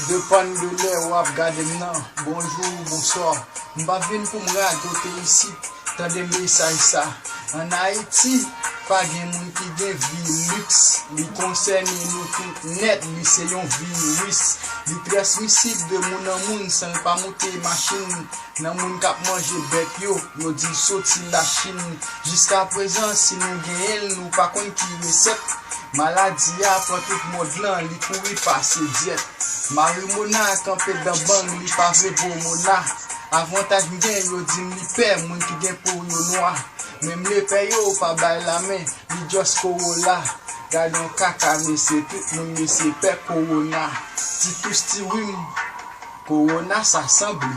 Depan de lè wap gade nan, bonjour, bonsoir. Mba vin pou m radote isi, tan de mesaj sa. An Haiti, pa gen moun ki gen vi lüks. Li konserne nou tout net, li se yon virus. Li transmisib de moun an moun, san pa moute machin. Nan moun kap manje bet yo di soti la Chine. Jiska prezant, si nou gen el, nou pa kon ki reset. Maladi a pran tout mod lan, li kouri pase diet. Marimona kampe dan bang, li pa vre pou mona. Avantaj mi gen yo di mi pe, moun ki gen pou yo noa. Mem le pe yo pa bay la men, li jos korola. Gadon kaka mese, tout moun mese pe korona. Ti tous ti wim, korona s'assemble.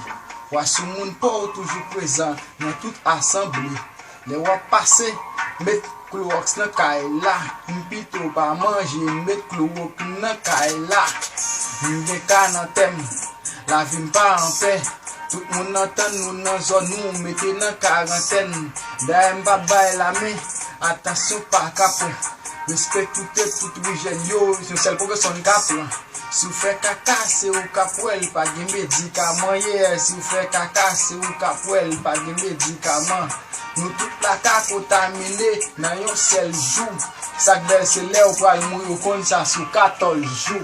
Wasou moun pou toujou prezant, nan tout assemble. Le wap pase, met Clorox nan kay la. Mpito pa manje, met Clorox nan kay la. Mwen ka nan tem, la vim pa an pe. Tout moun nan tan nou nan zon nou, mette nan quarantaine. Da mba bay la me, attention pa kape. Respect tout wijen yo, yon sel pou ke son kape. Si ou fe kaka, se ou kapwel, pa gen medikaman ye. Si ou fe kaka, se ou kapwel, pa gen medikaman. Nou tout la ka kontamine, nan yon sel jou. Sak bel se le ou pral mou yo kon sa sou 14 jou.